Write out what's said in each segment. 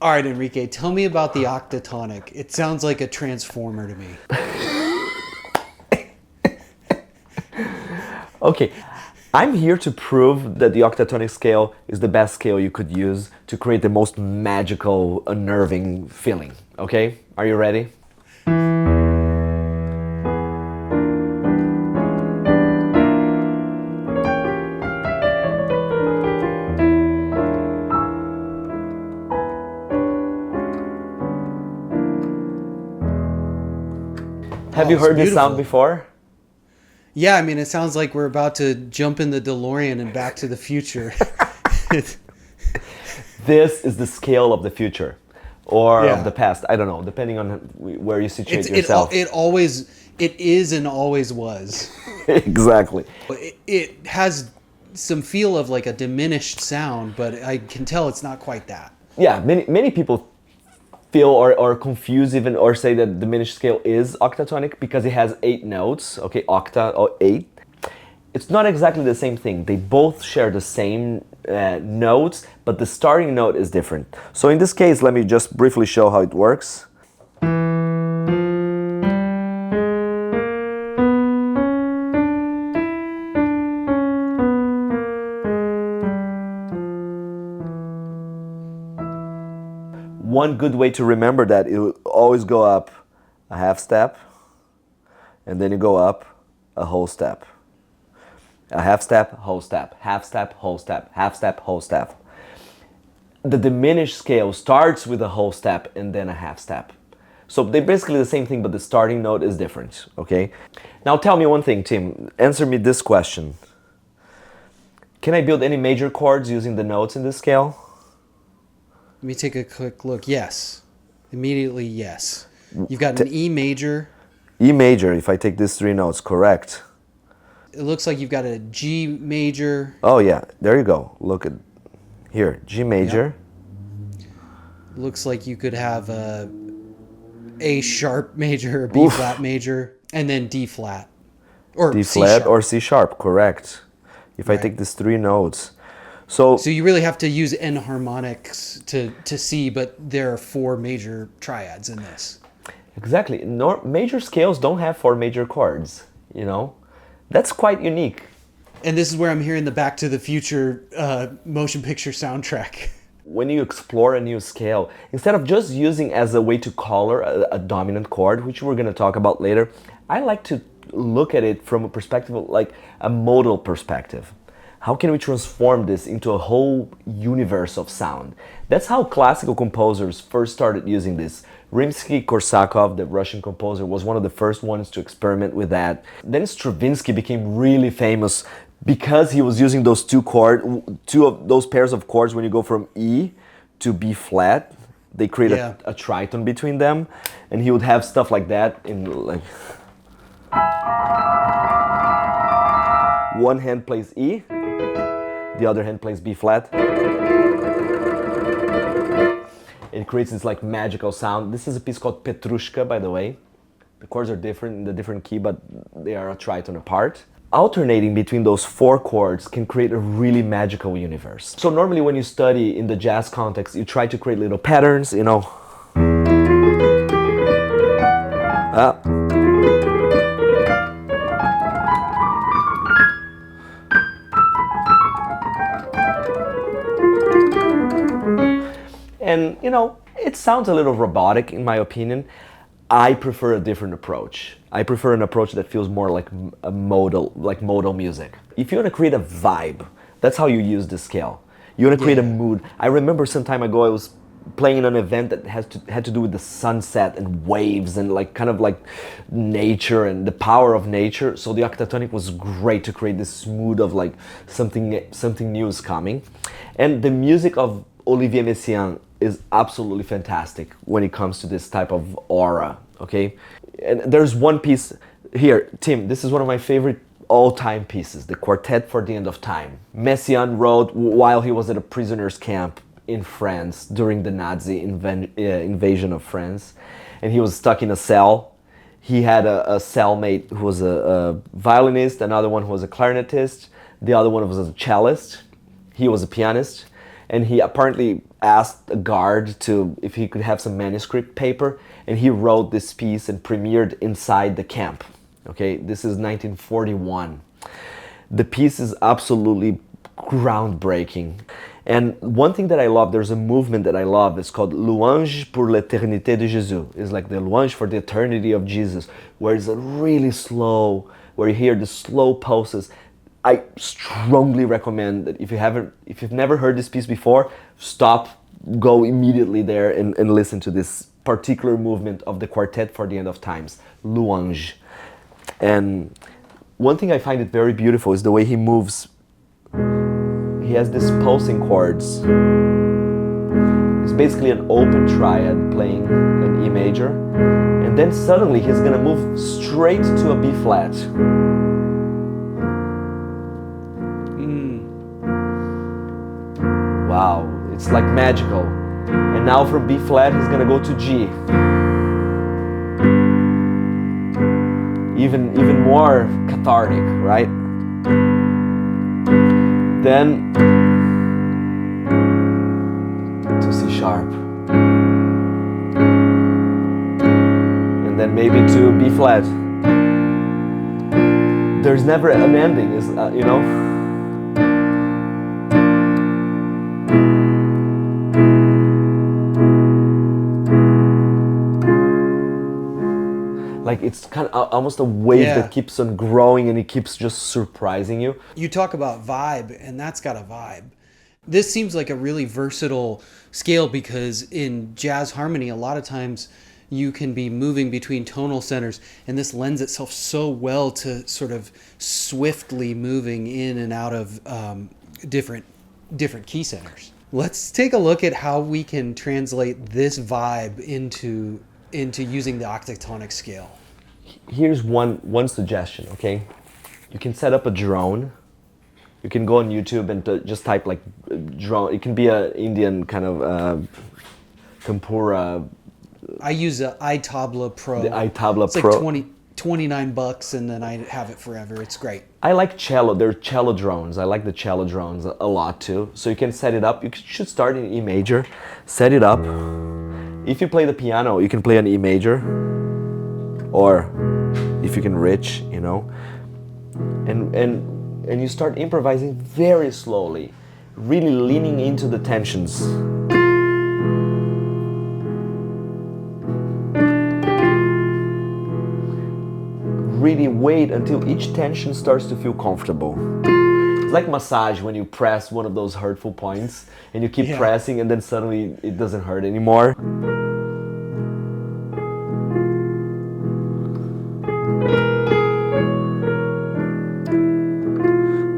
All right, Enrique, tell me about the octatonic. It sounds like a transformer to me. Okay, I'm here to prove that the octatonic scale is the best scale you could use to create the most magical, unnerving feeling. Okay, are you ready? Have Oh, you it's heard this sound beautiful. before? Yeah, I mean, it sounds like we're about to jump in the DeLorean and Back to the Future. This is the scale of the future or of the Yeah, past. I don't know, depending on where you it's situate it al- yourself. it always it is and always was. Exactly. It has some feel of like a diminished sound, but I can tell it's not quite that. Yeah, many people feel or confuse even or say that diminished scale is octatonic because it has 8 notes, okay, octa or 8. It's not exactly the same thing. They both share the same notes, but the starting note is different. So in this case, let me just briefly show how it works. One good way to remember that, it will always go up a half step, and then you go up a whole step. A half step, whole step, half step, whole step, half step, whole step. The diminished scale starts with a whole step and then a half step. So they're basically the same thing, but the starting note is different, okay? Now tell me one thing, Tim. Answer me this question. Can I build any major chords using the notes in this scale? Let me take a quick look. Yes, immediately yes. You've got an E major. E major, if I take these 3 notes, correct. It looks like you've got a G major. Oh yeah, there you go. Look at here, G Yep. major. Looks like you could have A sharp major, or B Oof, flat major, and then D flat or D C flat sharp. or C sharp, correct. If I Right. take these 3 notes. So So you really have to use enharmonics to see, but there are four major triads in this. exactly, major scales don't have 4 major chords, you know? That's quite unique. And this is where I'm hearing the Back to the Future motion picture soundtrack. When you explore a new scale, instead of just using as a way to color a dominant chord, which we're going to talk about later, I like to look at it from a perspective of like a modal perspective. How can we transform this into a whole universe of sound? That's how classical composers first started using this. Rimsky-Korsakov, the Russian composer, was one of the first ones to experiment with that. Then Stravinsky became really famous because he was using those two of those pairs of chords. When you go from E to B flat, they create Yeah. a tritone between them, and he would have stuff like that in like one hand plays E, the other hand plays B flat. It creates this like magical sound. This is a piece called Petrushka, by the way. The chords are different in the different key, but they are a tritone apart. Alternating between those 4 chords can create a really magical universe. So normally when you study in the jazz context, you try to create little patterns, you know. Ah. And you know, it sounds a little robotic in my opinion. I prefer a different approach. I prefer an approach that feels more like a modal, like modal music. If you want to create a vibe, that's how you use the scale. You want to create a Yeah. mood. I remember some time ago I was playing in an event that had to do with the sunset and waves and like kind of like nature and the power of nature. So the octatonic was great to create this mood of like something new is coming. And the music of Olivier Messiaen is absolutely fantastic when it comes to this type of aura, okay? And there's one piece here, Tim, this is one of my favorite all-time pieces, the Quartet for the End of Time. Messiaen wrote while he was at a prisoner's camp in France during the Nazi invasion of France, and he was stuck in a cell. He had a cellmate who was a violinist, another one who was a clarinetist, the other one was a cellist, he was a pianist, and he apparently asked a guard to if he could have some manuscript paper, and he wrote this piece and premiered inside the camp. Okay, this is 1941. The piece is absolutely groundbreaking. And one thing that I love, there's a movement that I love, it's called Louange pour l'éternité de Jésus. It's like the louange for the eternity of Jesus, where it's a really slow, where you hear the slow pulses. I strongly recommend that if you've never heard this piece before, stop, go immediately there and listen to this particular movement of the Quartet for the End of Times, Louange. And one thing I find it very beautiful is the way he moves. He has these pulsing chords. It's basically an open triad playing an E major, and then suddenly he's gonna move straight to a B flat. Wow, it's like magical. And now from B flat he's gonna go to G. Even more cathartic, right? Then to C sharp, and then maybe to B flat. There's never an ending, you know. Like it's kind of almost a wave that keeps on growing and it keeps just surprising you. You talk about vibe, and that's got a vibe. This seems like a really versatile scale because in jazz harmony, a lot of times you can be moving between tonal centers, and this lends itself so well to sort of swiftly moving in and out of different key centers. Let's take a look at how we can translate this vibe into using the octatonic scale. Here's one suggestion, okay? You can set up a drone. You can go on YouTube and just type like drone. It can be an Indian kind of tempura. I use the iTabla Pro. The iTabla it's Pro. It's like $29, and then I have it forever. It's great. I like cello. There are cello drones. I like the cello drones a lot too. So you can set it up. You should start in E major. Set it up. If you play the piano, you can play an E major, or if you can reach, you know, and you start improvising very slowly, really leaning into the tensions. Really wait until each tension starts to feel comfortable. It's like massage when you press one of those hurtful points and you keep pressing and then suddenly it doesn't hurt anymore.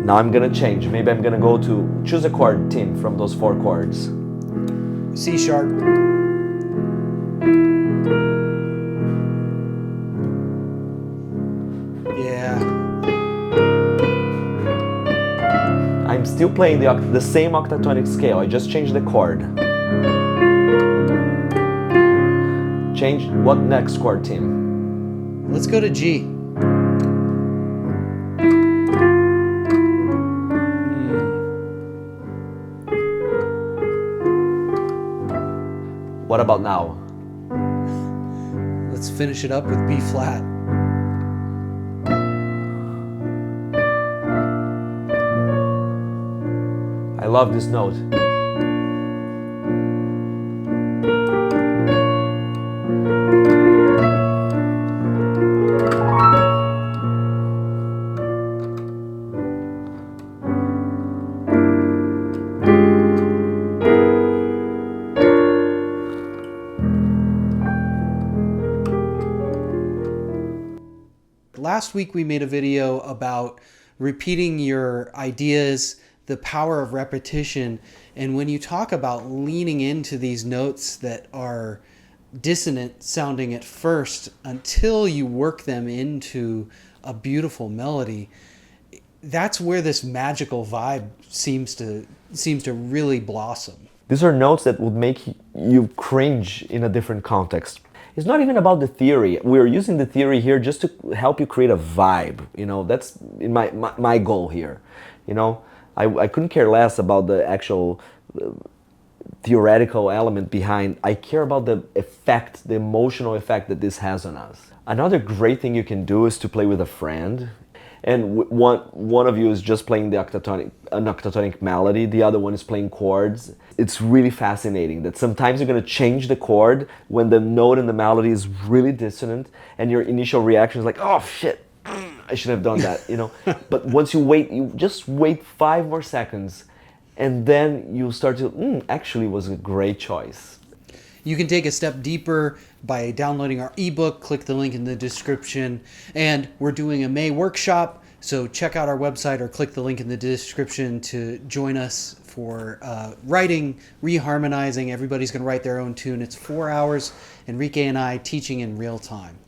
Now I'm gonna change. Maybe I'm gonna go to choose a chord, Tim, from those 4 chords. C sharp. Yeah. I'm still playing the same octatonic scale. I just changed the chord. Change what next chord, Tim? Let's go to G. What about now? Let's finish it up with B flat. I love this note. Last week we made a video about repeating your ideas, the power of repetition, and when you talk about leaning into these notes that are dissonant sounding at first until you work them into a beautiful melody, that's where this magical vibe seems to really blossom. These are notes that would make you cringe in a different context. It's not even about the theory. We're using the theory here just to help you create a vibe. You know, that's in my goal here. You know, I couldn't care less about the actual theoretical element behind. I care about the effect, the emotional effect that this has on us. Another great thing you can do is to play with a friend. And one of you is just playing an octatonic melody, the other one is playing chords. It's really fascinating that sometimes you're going to change the chord when the note in the melody is really dissonant, and your initial reaction is like, oh shit, I should have done that, you know. But once you just wait 5 more seconds, and then you start to, actually was a great choice. You can take a step deeper by downloading our ebook. Click the link in the description. And we're doing a May workshop, so check out our website or click the link in the description to join us for writing, reharmonizing. Everybody's going to write their own tune. It's 4 hours, Henrique and I teaching in real time.